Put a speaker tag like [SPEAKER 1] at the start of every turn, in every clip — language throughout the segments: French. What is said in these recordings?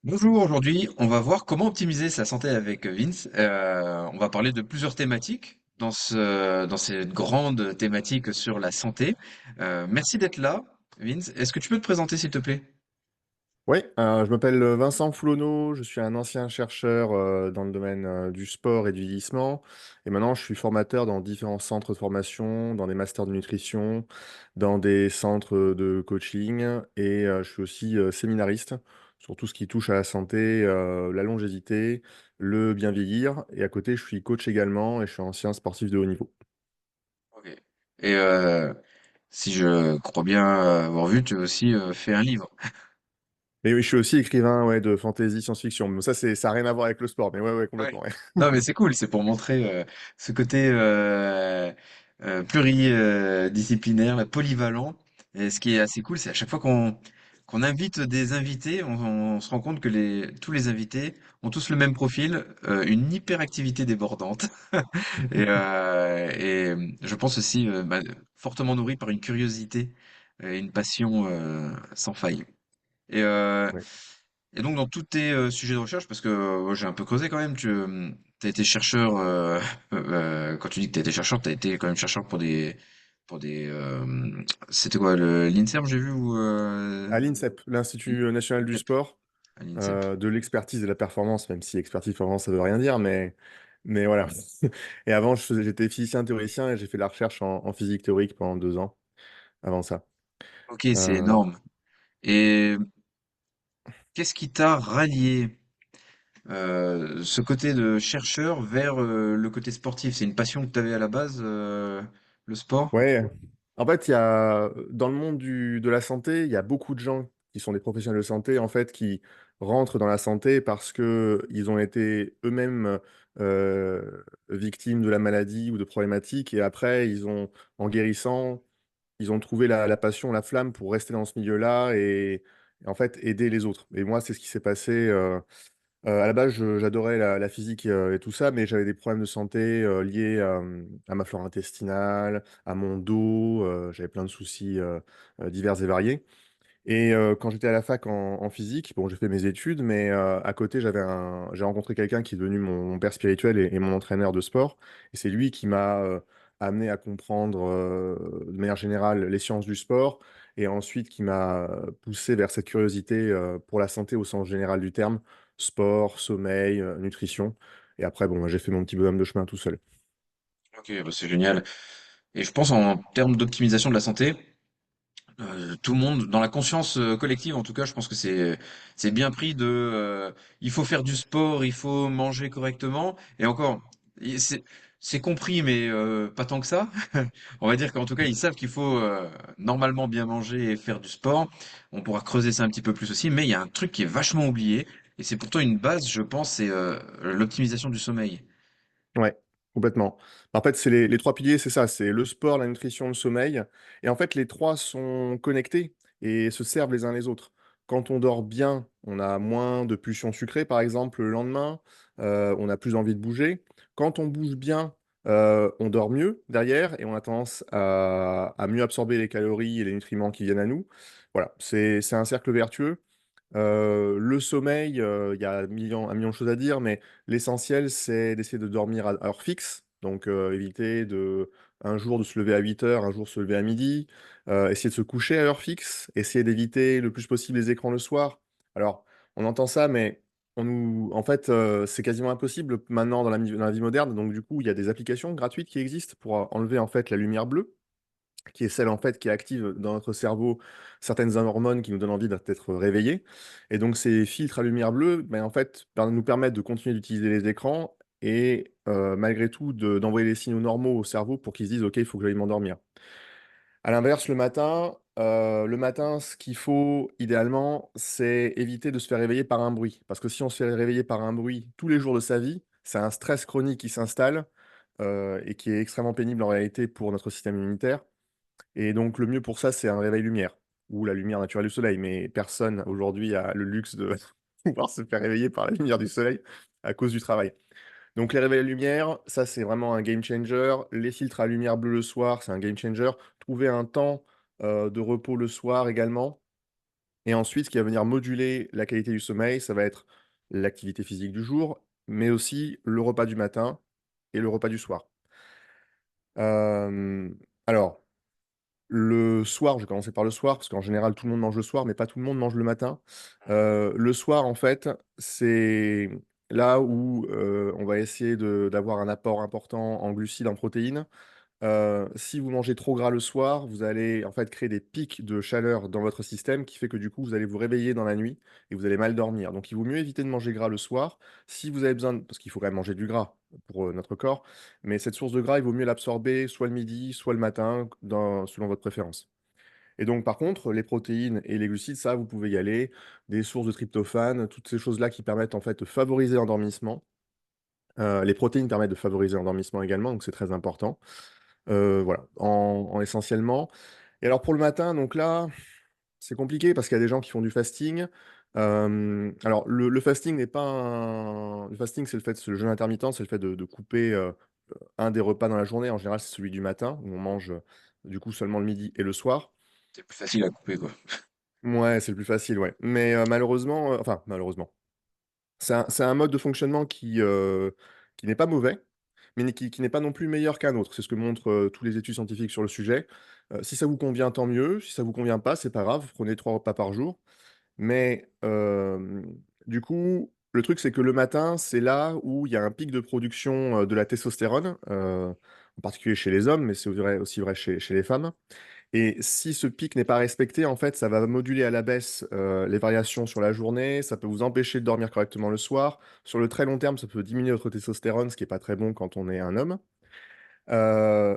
[SPEAKER 1] Bonjour, aujourd'hui, on va voir comment optimiser sa santé avec Vince. On va parler de plusieurs thématiques dans cette grande thématique sur la santé. Merci d'être là, Vince. Est-ce que tu peux te présenter, s'il te plaît?
[SPEAKER 2] Oui, je m'appelle Vincent Foulonneau, je suis un ancien chercheur dans le domaine du sport et du vieillissement. Et maintenant, je suis formateur dans différents centres de formation, dans des masters de nutrition, dans des centres de coaching. Et je suis aussi séminariste sur tout ce qui touche à la santé, la longévité, le bien vieillir. Et à côté, je suis coach également et je suis ancien sportif de haut niveau.
[SPEAKER 1] Ok. Et si je crois bien avoir vu, tu as aussi fait un livre.
[SPEAKER 2] Mais oui, je suis aussi écrivain ouais, de fantasy science-fiction. Mais ça, ça n'a rien à voir avec le sport. Mais ouais,
[SPEAKER 1] Ouais.
[SPEAKER 2] complètement. Ouais.
[SPEAKER 1] Non, mais c'est cool, c'est pour montrer ce côté pluridisciplinaire, polyvalent. Et ce qui est assez cool, c'est à chaque fois qu'on invite des invités, on se rend compte que tous les invités ont tous le même profil, une hyperactivité débordante, et je pense aussi fortement nourri par une curiosité et une passion sans faille. Et, euh,
[SPEAKER 2] Ouais.
[SPEAKER 1] et donc, dans tous tes sujets de recherche, parce que j'ai un peu creusé quand même, tu as été chercheur, quand tu dis que tu as été chercheur, tu as été quand même chercheur pour des, c'était quoi, l'INSERM, j'ai vu, ou
[SPEAKER 2] À l'INSEP, l'Institut national du sport,
[SPEAKER 1] à l'INSEP.
[SPEAKER 2] de l'expertise et de la performance, même si expertise performance, ça veut rien dire, mais voilà. Et avant, j'étais physicien théoricien et j'ai fait de la recherche en physique théorique pendant 2 ans avant ça.
[SPEAKER 1] Ok, c'est
[SPEAKER 2] Euh,
[SPEAKER 1] énorme. Et qu'est-ce qui t'a rallié ce côté de chercheur vers le côté sportif? C'est une passion que tu avais à la base, le sport?
[SPEAKER 2] ouais, en fait, dans le monde de la santé, il y a beaucoup de gens qui sont des professionnels de santé, en fait, qui rentrent dans la santé parce que ils ont été eux-mêmes victimes de la maladie ou de problématiques, et après, en guérissant, ils ont trouvé la passion, la flamme pour rester dans ce milieu-là et en fait aider les autres. Et moi, c'est ce qui s'est passé. À la base, j'adorais la physique et tout ça, mais j'avais des problèmes de santé liés à ma flore intestinale, à mon dos. J'avais plein de soucis divers et variés. Et quand j'étais à la fac en physique, bon, j'ai fait mes études, mais à côté, j'ai rencontré quelqu'un qui est devenu mon père spirituel et mon entraîneur de sport. Et c'est lui qui m'a amené à comprendre de manière générale les sciences du sport et ensuite qui m'a poussé vers cette curiosité pour la santé au sens général du terme, sport, sommeil, nutrition. Et après, bon, j'ai fait mon petit bonhomme de chemin tout seul.
[SPEAKER 1] Ok, bah c'est génial. Et je pense en termes d'optimisation de la santé, tout le monde, dans la conscience collective en tout cas, je pense que c'est bien pris de il faut faire du sport, il faut manger correctement. Et encore, c'est compris, mais pas tant que ça. On va dire qu'en tout cas, ils savent qu'il faut normalement bien manger et faire du sport. On pourra creuser ça un petit peu plus aussi, mais il y a un truc qui est vachement oublié, et c'est pourtant une base, je pense, c'est l'optimisation du sommeil.
[SPEAKER 2] Ouais, complètement. En fait, c'est les trois piliers, c'est ça, c'est le sport, la nutrition, le sommeil. Et en fait, les trois sont connectés et se servent les uns les autres. Quand on dort bien, on a moins de pulsions sucrées, par exemple, le lendemain, on a plus envie de bouger. Quand on bouge bien, on dort mieux derrière et on a tendance à mieux absorber les calories et les nutriments qui viennent à nous. Voilà, c'est un cercle vertueux. Le sommeil, il y a un million de choses à dire, mais l'essentiel, c'est d'essayer de dormir à heure fixe. Donc, éviter un jour de se lever à 8 heures, un jour se lever à midi. Essayer de se coucher à heure fixe. Essayer d'éviter le plus possible les écrans le soir. Alors, on entend ça, mais en fait, c'est quasiment impossible maintenant dans la vie moderne. Donc, du coup, il y a des applications gratuites qui existent pour enlever en fait la lumière bleue qui est celle en fait qui active dans notre cerveau certaines hormones qui nous donnent envie d'être réveillés. Et donc ces filtres à lumière bleue, ben, en fait, nous permettent de continuer d'utiliser les écrans et malgré tout d'envoyer les signaux normaux au cerveau pour qu'il se dise OK, il faut que j'aille m'endormir. À l'inverse, le matin, ce qu'il faut idéalement, c'est éviter de se faire réveiller par un bruit. Parce que si on se fait réveiller par un bruit tous les jours de sa vie, c'est un stress chronique qui s'installe et qui est extrêmement pénible en réalité pour notre système immunitaire. Et donc, le mieux pour ça, c'est un réveil lumière ou la lumière naturelle du soleil. Mais personne aujourd'hui a le luxe de pouvoir se faire réveiller par la lumière du soleil à cause du travail. Donc, les réveils lumière, ça, c'est vraiment un game changer. Les filtres à lumière bleue le soir, c'est un game changer. Trouver un temps de repos le soir également. Et ensuite, ce qui va venir moduler la qualité du sommeil, ça va être l'activité physique du jour, mais aussi le repas du matin et le repas du soir. Euh, alors, le soir, je vais commencer par le soir, parce qu'en général, tout le monde mange le soir, mais pas tout le monde mange le matin. Le soir, en fait, c'est là où on va essayer d'avoir un apport important en glucides, en protéines. Si vous mangez trop gras le soir, vous allez en fait créer des pics de chaleur dans votre système qui fait que du coup, vous allez vous réveiller dans la nuit et vous allez mal dormir. Donc, il vaut mieux éviter de manger gras le soir. Si vous avez besoin, parce qu'il faut quand même manger du gras pour notre corps, mais cette source de gras, il vaut mieux l'absorber soit le midi, soit le matin, selon votre préférence. Et donc, par contre, les protéines et les glucides, ça, vous pouvez y aller. Des sources de tryptophane, toutes ces choses-là qui permettent en fait de favoriser l'endormissement. Les protéines permettent de favoriser l'endormissement également, donc c'est très important. Voilà, en essentiellement. Et alors pour le matin, donc là, c'est compliqué parce qu'il y a des gens qui font du fasting. Alors le fasting n'est pas le fasting, c'est le jeûne intermittent, c'est le fait de couper un des repas dans la journée. En général, c'est celui du matin où on mange du coup seulement le midi et le soir.
[SPEAKER 1] C'est plus facile à couper, quoi.
[SPEAKER 2] Ouais, c'est le plus facile, ouais. Mais malheureusement, enfin malheureusement, c'est un mode de fonctionnement qui n'est pas mauvais, mais qui n'est pas non plus meilleur qu'un autre. C'est ce que montrent tous les études scientifiques sur le sujet. Si ça vous convient, tant mieux. Si ça vous convient pas, c'est pas grave. Vous prenez 3 repas par jour. Mais du coup, le truc, c'est que le matin, c'est là où il y a un pic de production de la testostérone, en particulier chez les hommes, mais c'est aussi vrai chez les femmes. Et si ce pic n'est pas respecté, en fait, ça va moduler à la baisse les variations sur la journée, ça peut vous empêcher de dormir correctement le soir. Sur le très long terme, ça peut diminuer votre testostérone, ce qui n'est pas très bon quand on est un homme.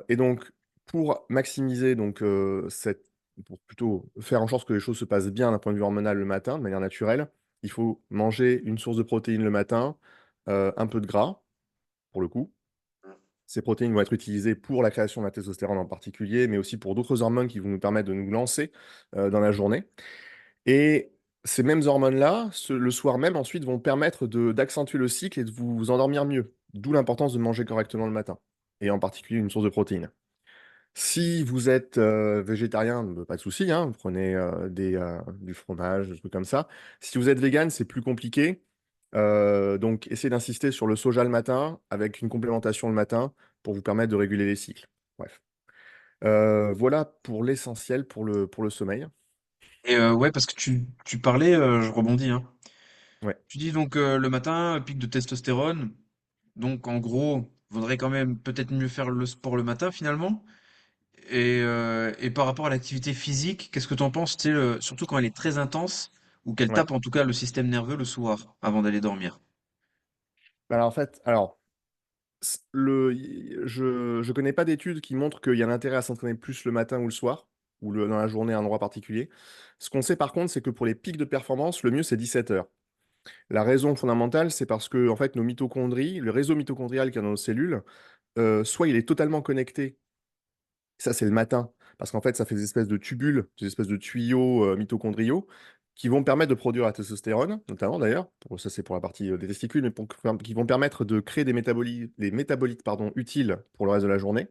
[SPEAKER 2] Et donc, pour maximiser donc, pour plutôt faire en sorte que les choses se passent bien d'un point de vue hormonal le matin, de manière naturelle, il faut manger une source de protéines le matin, un peu de gras, pour le coup. Ces protéines vont être utilisées pour la création de la testostérone en particulier, mais aussi pour d'autres hormones qui vont nous permettre de nous lancer dans la journée. Et ces mêmes hormones-là, le soir même, ensuite, vont permettre d'accentuer le cycle et de vous endormir mieux. D'où l'importance de manger correctement le matin, et en particulier une source de protéines. Si vous êtes végétarien, pas de souci, hein, vous prenez du fromage, des trucs comme ça. Si vous êtes vegan, c'est plus compliqué. Donc, essayez d'insister sur le soja le matin avec une complémentation le matin pour vous permettre de réguler les cycles. Bref. Voilà pour l'essentiel pour le sommeil.
[SPEAKER 1] Et ouais, parce que tu parlais, je rebondis, hein.
[SPEAKER 2] Ouais.
[SPEAKER 1] Tu dis donc le matin, pic de testostérone. Donc en gros, vaudrait quand même peut-être mieux faire le sport le matin finalement. Et par rapport à l'activité physique, qu'est-ce que t'en penses, tu sais, surtout quand elle est très intense ou qu'elle
[SPEAKER 2] Ouais.
[SPEAKER 1] tape en tout cas le système nerveux le soir avant d'aller dormir.
[SPEAKER 2] Alors, en fait, alors, je connais pas d'études qui montrent qu'il y a un intérêt à s'entraîner plus le matin ou le soir, ou dans la journée à un endroit particulier. Ce qu'on sait par contre, c'est que pour les pics de performance, le mieux c'est 17 heures. La raison fondamentale, c'est parce que en fait, nos mitochondries, le réseau mitochondrial qu'il y a dans nos cellules, soit il est totalement connecté, ça c'est le matin, parce qu'en fait, ça fait des espèces de tubules, des espèces de tuyaux mitochondriaux qui vont permettre de produire la testostérone, notamment d'ailleurs. Ça c'est pour la partie des testicules, mais qui vont permettre de créer des métabolites pardon, utiles pour le reste de la journée.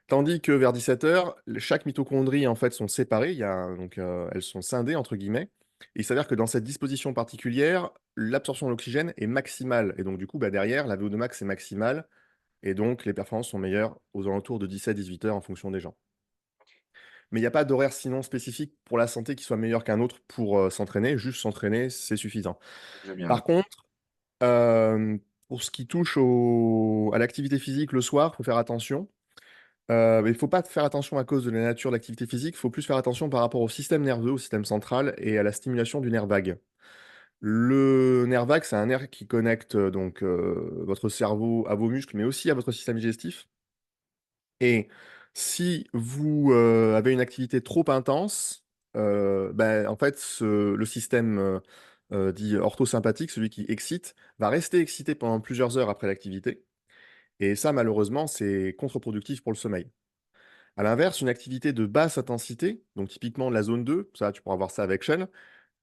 [SPEAKER 2] Tandis que vers 17 heures, chaque mitochondrie en fait sont séparées, donc elles sont scindées entre guillemets. Et il s'avère que dans cette disposition particulière, l'absorption de l'oxygène est maximale. Et donc du coup, bah, derrière, la VO2 max est maximale. Et donc les performances sont meilleures aux alentours de 17-18 heures en fonction des gens. Mais il n'y a pas d'horaire sinon spécifique pour la santé qui soit meilleur qu'un autre pour s'entraîner. Juste s'entraîner, c'est suffisant.
[SPEAKER 1] Déjà bien, ouais.
[SPEAKER 2] Par contre, pour ce qui touche à l'activité physique le soir, il faut faire attention. Il ne faut pas faire attention à cause de la nature de l'activité physique, il faut plus faire attention par rapport au système nerveux, au système central et à la stimulation du nerf vague. Le nerf vague, c'est un nerf qui connecte donc votre cerveau à vos muscles, mais aussi à votre système digestif. Et si vous avez une activité trop intense, ben, en fait, le système dit orthosympathique, celui qui excite, va rester excité pendant plusieurs heures après l'activité. Et ça, malheureusement, c'est contre-productif pour le sommeil. À l'inverse, une activité de basse intensité, donc typiquement la zone 2, ça tu pourras voir ça avec Shell,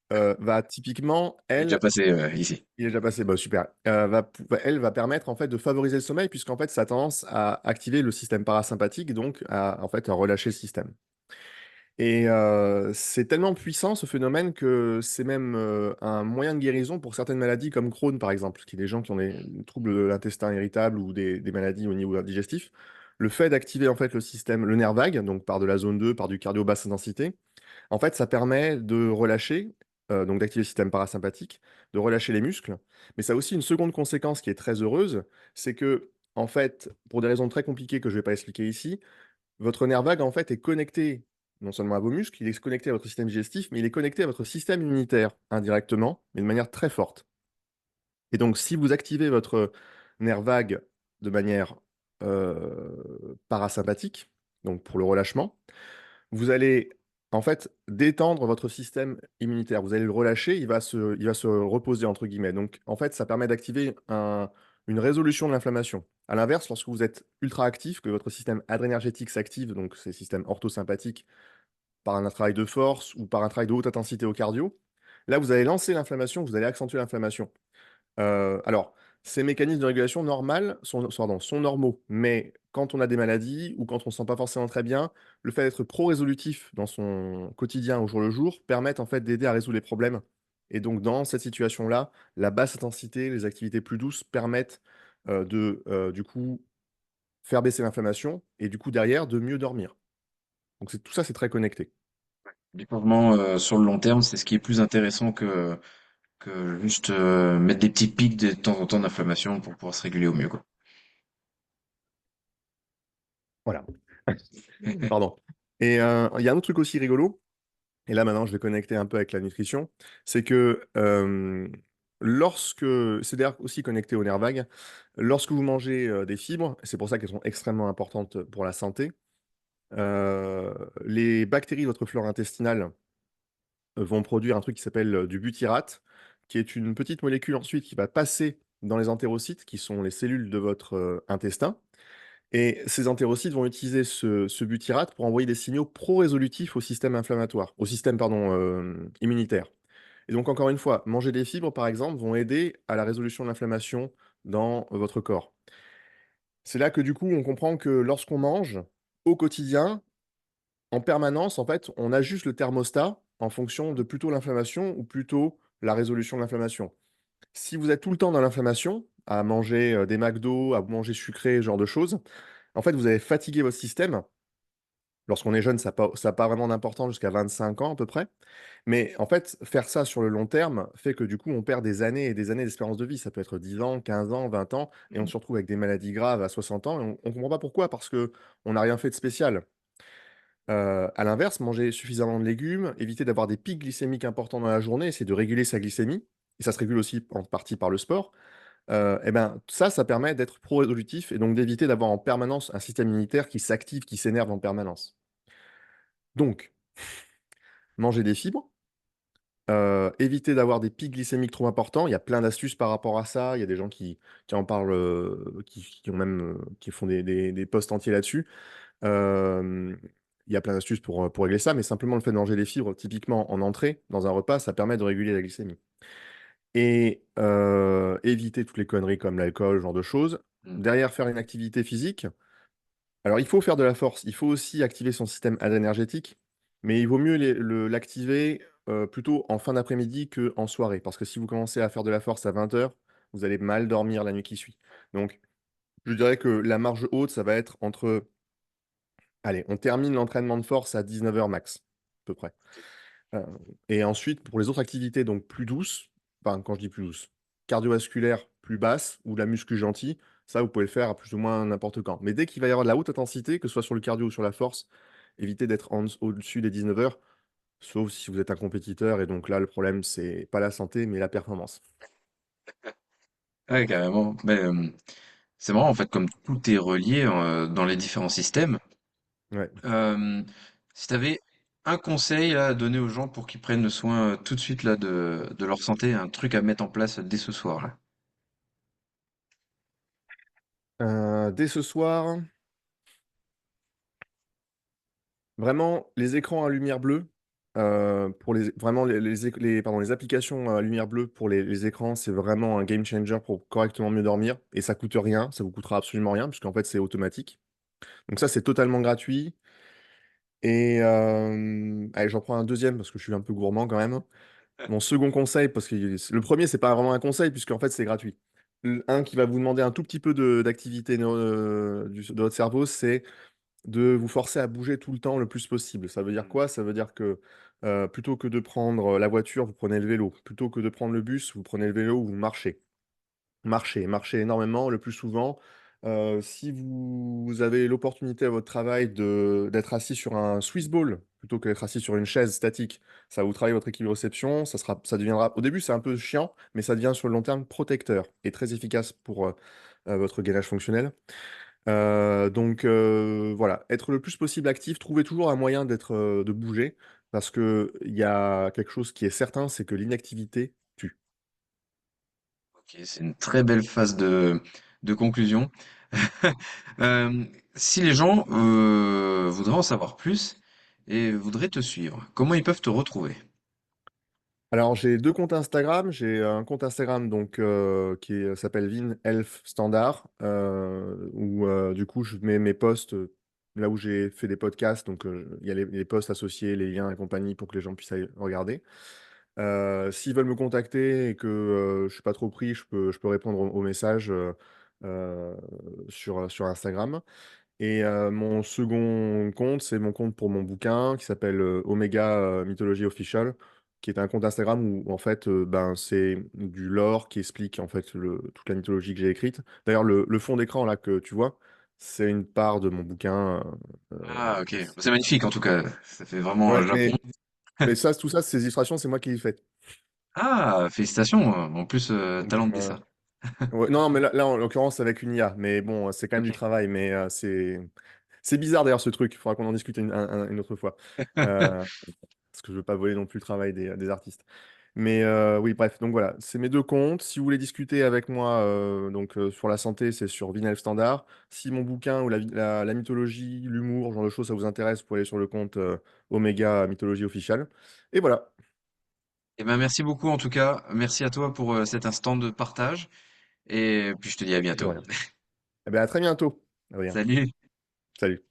[SPEAKER 2] va typiquement,
[SPEAKER 1] Il est déjà
[SPEAKER 2] elle,
[SPEAKER 1] passé ici.
[SPEAKER 2] il est déjà passé, bah, super, elle va permettre en fait de favoriser le sommeil puisqu'en fait ça a tendance à activer le système parasympathique, donc en fait à relâcher le système. Et c'est tellement puissant ce phénomène que c'est même un moyen de guérison pour certaines maladies comme Crohn par exemple, qui est des gens qui ont des troubles de l'intestin irritable ou des maladies au niveau digestif. Le fait d'activer en fait le système, le nerf vague, donc par de la zone 2, par du cardio basse intensité, en fait ça permet de relâcher, donc d'activer le système parasympathique, de relâcher les muscles. Mais ça a aussi une seconde conséquence qui est très heureuse, c'est que en fait, pour des raisons très compliquées que je ne vais pas expliquer ici, votre nerf vague, en fait, est connecté non seulement à vos muscles, il est connecté à votre système digestif, mais il est connecté à votre système immunitaire indirectement, mais de manière très forte. Et donc, si vous activez votre nerf vague de manière parasympathique, donc pour le relâchement, vous allez en fait détendre votre système immunitaire. Vous allez le relâcher, il va se reposer entre guillemets. Donc, en fait, ça permet d'activer une résolution de l'inflammation. À l'inverse, lorsque vous êtes ultra actif, que votre système adrénergétique s'active, donc c'est le système orthosympathique, par un travail de force ou par un travail de haute intensité au cardio, là, vous allez lancer l'inflammation, vous allez accentuer l'inflammation. Alors, ces mécanismes de régulation normales sont normaux, mais quand on a des maladies ou quand on ne se sent pas forcément très bien, le fait d'être pro-résolutif dans son quotidien au jour le jour permet en fait d'aider à résoudre les problèmes. Et donc, dans cette situation-là, la basse intensité, les activités plus douces permettent du coup, faire baisser l'inflammation et du coup, derrière, de mieux dormir. Donc, tout ça, c'est très connecté.
[SPEAKER 1] Les changements, sur le long terme, c'est ce qui est plus intéressant que juste mettre des petits pics de temps en temps d'inflammation pour pouvoir se réguler au mieux, quoi.
[SPEAKER 2] Voilà. Pardon. Et il y a un autre truc aussi rigolo. Et là, maintenant, je vais connecter un peu avec la nutrition. C'est que lorsque, c'est d'ailleurs aussi connecté au nerf vague, lorsque vous mangez des fibres, c'est pour ça qu'elles sont extrêmement importantes pour la santé, euh, les bactéries de votre flore intestinale vont produire un truc qui s'appelle du butyrate, qui est une petite molécule ensuite qui va passer dans les entérocytes, qui sont les cellules de votre intestin. Et ces entérocytes vont utiliser ce butyrate pour envoyer des signaux pro-résolutifs au système inflammatoire, au système, pardon, immunitaire. Et donc, encore une fois, manger des fibres, par exemple, vont aider à la résolution de l'inflammation dans votre corps. C'est là que, du coup, on comprend que lorsqu'on mange, au quotidien, en permanence, en fait, on ajuste le thermostat en fonction de plutôt l'inflammation ou plutôt la résolution de l'inflammation. Si vous êtes tout le temps dans l'inflammation, à manger des McDo, à manger sucré, ce genre de choses, en fait, vous allez fatiguer votre système. Lorsqu'on est jeune, ça a pas vraiment d'importance jusqu'à 25 ans à peu près. Mais en fait, faire ça sur le long terme fait que du coup, on perd des années et des années d'espérance de vie. Ça peut être 10 ans, 15 ans, 20 ans, et on
[SPEAKER 1] Mmh.
[SPEAKER 2] se retrouve avec des maladies graves à 60 ans, et on ne comprend pas pourquoi, parce que on n'a rien fait de spécial. À l'inverse, manger suffisamment de légumes, éviter d'avoir des pics glycémiques importants dans la journée, c'est de réguler sa glycémie, et ça se régule aussi en partie par le sport. Et ben, ça permet d'être pro-résolutif et donc d'éviter d'avoir en permanence un système immunitaire qui s'active, qui s'énerve en permanence. Donc, manger des fibres, éviter d'avoir des pics glycémiques trop importants. Il y a plein d'astuces par rapport à ça. Il y a des gens qui en parlent, qui ont même, qui font des posts entiers là-dessus. Hem, il y a plein d'astuces pour régler ça, mais simplement le fait de manger des fibres, typiquement en entrée, dans un repas, ça permet de réguler la glycémie. Et éviter toutes les conneries comme l'alcool, ce genre de choses.
[SPEAKER 1] Mmh.
[SPEAKER 2] Derrière, faire une activité physique. Alors, il faut faire de la force, il faut aussi activer son système adrénergétique, mais il vaut mieux l'activer plutôt en fin d'après-midi qu'en soirée, parce que si vous commencez à faire de la force à 20 heures, vous allez mal dormir la nuit qui suit. Donc, je dirais que la marge haute, ça va être entre, allez, on termine l'entraînement de force à 19 heures max, à peu près. Euh, et ensuite, pour les autres activités donc plus douces, enfin, quand je dis plus douces, cardiovasculaires plus basses ou de la muscu gentille, ça, vous pouvez le faire à plus ou moins n'importe quand. Mais dès qu'il va y avoir de la haute intensité, que ce soit sur le cardio ou sur la force, évitez d'être au-dessus des 19 heures, sauf si vous êtes un compétiteur. Et donc là, le problème, c'est pas la santé, mais la performance.
[SPEAKER 1] Ouais, carrément. Mais, c'est marrant, en fait, comme tout est relié, dans les différents systèmes.
[SPEAKER 2] Ouais.
[SPEAKER 1] Si tu avais un conseil là, à donner aux gens pour qu'ils prennent soin tout de suite là, de leur santé, un truc à mettre en place dès ce soir là.
[SPEAKER 2] Dès ce soir, vraiment, les écrans à lumière bleue, pour vraiment pardon, les applications à lumière bleue pour les écrans, c'est vraiment un game changer pour correctement mieux dormir. Et ça coûte rien, ça vous coûtera absolument rien, puisqu'en fait, c'est automatique. Donc ça, c'est totalement gratuit. Et allez, j'en prends un deuxième parce que je suis un peu gourmand quand même. Mon second conseil, parce que le premier, c'est pas vraiment un conseil, puisqu'en fait, c'est gratuit. Un qui va vous demander un tout petit peu d'activité de votre cerveau, c'est de vous forcer à bouger tout le temps le plus possible. Ça veut dire
[SPEAKER 1] Mmh.
[SPEAKER 2] quoi? Ça veut dire que plutôt que de prendre la voiture, vous prenez le vélo. Plutôt que de prendre le bus, vous prenez le vélo ou vous marchez. Marchez, marchez énormément, le plus souvent. Si vous avez l'opportunité à votre travail d'être assis sur un Swiss ball plutôt que d'être assis sur une chaise statique, ça va vous travailler votre équilibre-réception, ça deviendra, au début c'est un peu chiant, mais ça devient sur le long terme protecteur et très efficace pour votre gainage fonctionnel. Voilà, être le plus possible actif, trouver toujours un moyen de bouger, parce que il y a quelque chose qui est certain, c'est que l'inactivité tue.
[SPEAKER 1] OK, c'est une très belle phase de conclusion. Si les gens, voudraient en savoir plus et voudraient te suivre, comment ils peuvent te retrouver?
[SPEAKER 2] Alors, j'ai deux comptes Instagram. J'ai un compte Instagram qui s'appelle Vin Elf Standard, où du coup je mets mes posts là où j'ai fait des podcasts. Donc, il y a les posts associés, les liens et compagnie pour que les gens puissent aller regarder. S'ils veulent me contacter et que je suis pas trop pris, je peux répondre aux messages euh, sur Instagram. Et mon second compte, c'est mon compte pour mon bouquin qui s'appelle Omega Mythology Official, qui est un compte Instagram où en fait ben, c'est du lore qui explique en fait toute la mythologie que j'ai écrite. D'ailleurs, le fond d'écran là que tu vois, c'est une part de mon bouquin.
[SPEAKER 1] Ah OK, c'est magnifique en tout cas, ça fait vraiment,
[SPEAKER 2] Ouais,
[SPEAKER 1] Japon.
[SPEAKER 2] mais ça, tout ça, ces illustrations, c'est moi qui les fais.
[SPEAKER 1] Ah! Félicitations, en plus,
[SPEAKER 2] Donc,
[SPEAKER 1] talent de dessin.
[SPEAKER 2] ouais, non, mais là, en l'occurrence, c'est avec une IA. Mais bon, c'est quand même du
[SPEAKER 1] OK.
[SPEAKER 2] travail. Mais c'est bizarre d'ailleurs ce truc. Il faudra qu'on en discute une autre fois. Euh, parce que je veux pas voler non plus le travail des artistes. Mais oui, bref, donc voilà, c'est mes deux comptes. Si vous voulez discuter avec moi sur la santé, c'est sur Vinyl Standard. Si mon bouquin ou la mythologie, l'humour, ce genre de choses, ça vous intéresse, vous pouvez aller sur le compte Omega Mythologie Official. Et voilà.
[SPEAKER 1] Eh ben, merci beaucoup en tout cas. Merci à toi pour, cet instant de partage et puis je te dis à
[SPEAKER 2] Et de
[SPEAKER 1] bientôt.
[SPEAKER 2] rien. Eh bien, à très bientôt. Adrien.
[SPEAKER 1] Salut!
[SPEAKER 2] Salut.